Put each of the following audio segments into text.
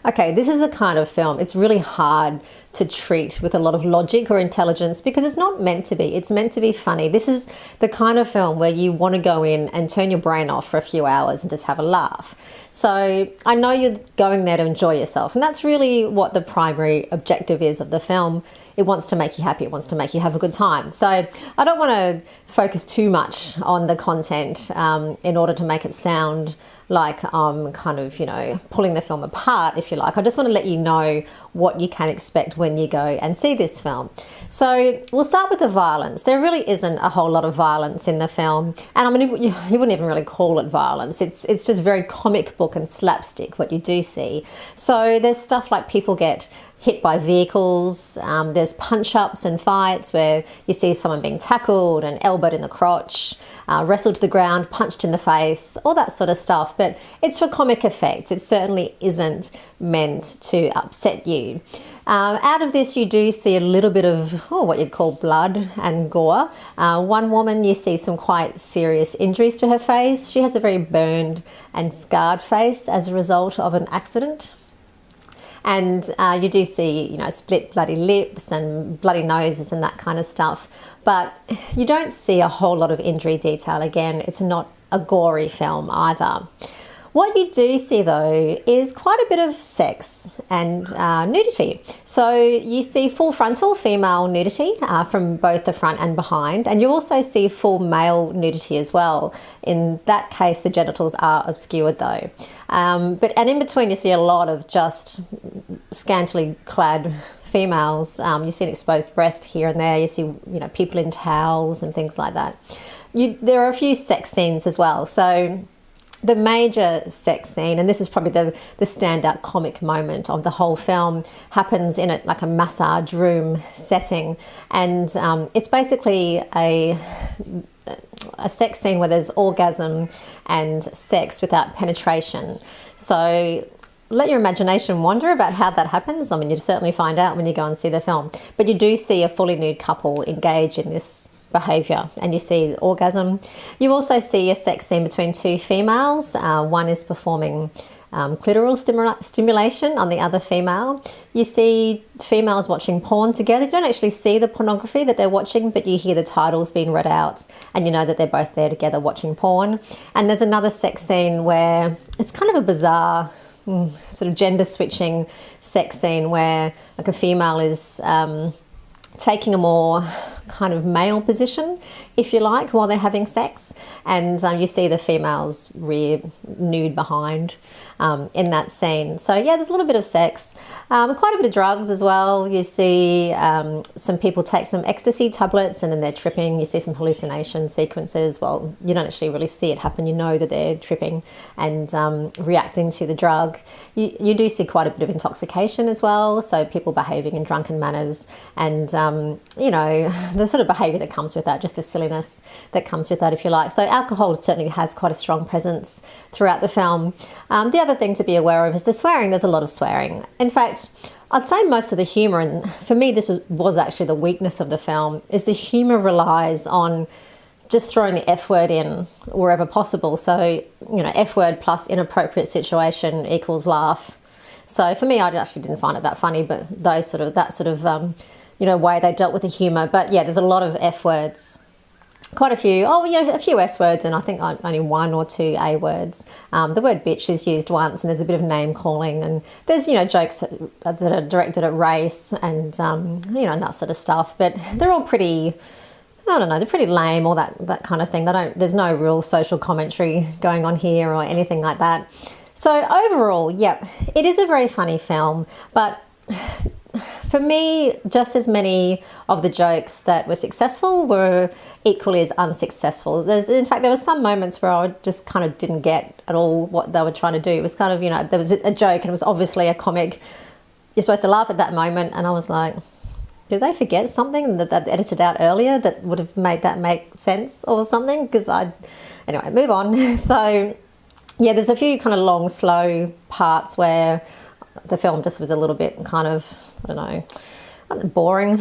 Okay, this is the kind of film, it's really hard to treat with a lot of logic or intelligence because it's not meant to be. It's meant to be funny. This is the kind of film where you want to go in and turn your brain off for a few hours and just have a laugh. So I know you're going there to enjoy yourself, and that's really what the primary objective is of the film. It wants to make you happy. It wants to make you have a good time. So I don't want to focus too much on the content in order to make it sound like I'm kind of, pulling the film apart, if you like. I just want to let you know what you can expect when you go and see this film. So we'll start with the violence. There really isn't a whole lot of violence in the film. And I mean, you wouldn't even really call it violence. It's just very comic book and slapstick, what you do see. So there's stuff like people get hit by vehicles, there's punch-ups and fights where you see someone being tackled and elbowed in the crotch, wrestled to the ground, punched in the face, all that sort of stuff. But it's for comic effect. It certainly isn't meant to upset you. Out of this, you do see a little bit of what you'd call blood and gore. One woman, you see some quite serious injuries to her face. She has a very burned and scarred face as a result of an accident. And you do see, split bloody lips and bloody noses and that kind of stuff. But you don't see a whole lot of injury detail. Again, it's not a gory film either. What you do see, though, is quite a bit of sex and nudity. So you see full frontal female nudity from both the front and behind, and you also see full male nudity as well. In that case, the genitals are obscured, though. And in between, you see a lot of just scantily clad females. You see an exposed breast here and there. You see, people in towels and things like that. There are a few sex scenes as well. So the major sex scene, and this is probably the standout comic moment of the whole film, happens in a massage room setting, and it's basically a sex scene where there's orgasm and sex without penetration. So let your imagination wander about how that happens. I mean, you'd certainly find out when you go and see the film, but you do see a fully nude couple engage in this behaviour, and you see orgasm. You also see a sex scene between two females. One is performing clitoral stimulation on the other female. You see females watching porn together. You don't actually see the pornography that they're watching, but you hear the titles being read out and you know that they're both there together watching porn. And there's another sex scene where it's kind of a bizarre sort of gender switching sex scene where a female is taking a more kind of male position, if you like, while they're having sex, and you see the female's rear nude behind in that scene. So yeah, there's a little bit of sex, quite a bit of drugs as well. You see some people take some ecstasy tablets and then they're tripping. You see some hallucination sequences. Well, you don't actually really see it happen. You know that they're tripping and reacting to the drug. You do see quite a bit of intoxication as well, so people behaving in drunken manners, and the sort of behaviour that comes with that, just the silliness that comes with that, if you like. So alcohol certainly has quite a strong presence throughout the film. The other thing to be aware of is the swearing. There's a lot of swearing. In fact, I'd say most of the humour, and for me this was actually the weakness of the film, is the humour relies on just throwing the F word in wherever possible. So, F word plus inappropriate situation equals laugh. So for me, I actually didn't find it that funny, but that sort of way they dealt with the humour. But yeah, there's a lot of F words. Quite a few, a few S words, and I think only one or two A words. The word bitch is used once, and there's a bit of name calling, and there's, jokes that are directed at race and, and that sort of stuff. But they're all pretty, they're pretty lame, all that kind of thing. There's no real social commentary going on here or anything like that. So overall, yep, it is a very funny film, but for me, just as many of the jokes that were successful were equally as unsuccessful. In fact, there were some moments where I just kind of didn't get at all what they were trying to do. It was kind of, there was a joke and it was obviously a comic. You're supposed to laugh at that moment, and I was like, did they forget something that they'd edited out earlier that would have made that make sense or something? Anyway, move on. So yeah, there's a few kind of long, slow parts where the film just was a little bit kind of, boring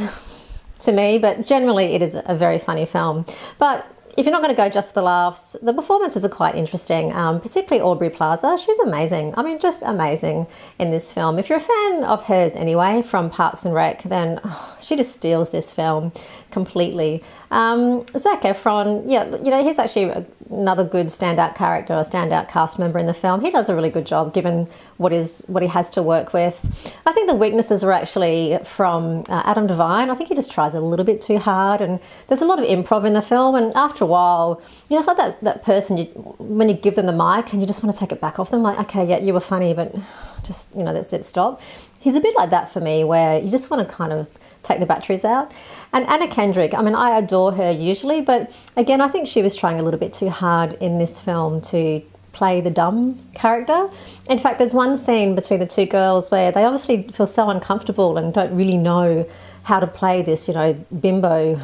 to me, but generally it is a very funny film. But if you're not going to go just for the laughs, the performances are quite interesting, particularly Aubrey Plaza. She's amazing. I mean, just amazing in this film. If you're a fan of hers anyway from Parks and Rec, then she just steals this film completely. Zac Efron, yeah, you know, he's actually another good standout character or standout cast member in the film. He does a really good job given what he has to work with. I think the weaknesses are actually from Adam Devine. I think he just tries a little bit too hard, and there's a lot of improv in the film, and after a while, you know, it's like that person, when you give them the mic and you just want to take it back off them, like, okay, yeah, you were funny, but just, you know, that's it, stop. He's a bit like that for me, where you just want to kind of take the batteries out. And Anna Kendrick, I mean, I adore her usually, but again, I think she was trying a little bit too hard in this film to play the dumb character. In fact, there's one scene between the two girls where they obviously feel so uncomfortable and don't really know how to play this, you know, bimbo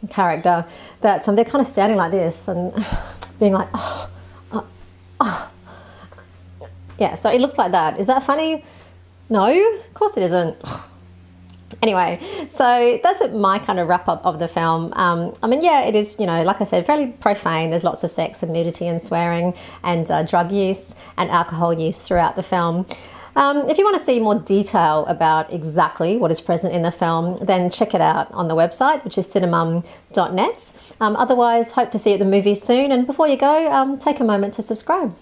character, that they're kind of standing like this and being like, yeah, so it looks like that. Is that funny? No, of course it isn't. Anyway, so that's my kind of wrap up of the film. I mean, yeah, it is, you know, like I said, fairly profane. There's lots of sex and nudity and swearing and drug use and alcohol use throughout the film. If you want to see more detail about exactly what is present in the film, then check it out on the website, which is cinemum.net. Otherwise, hope to see you at the movies soon. And before you go, take a moment to subscribe.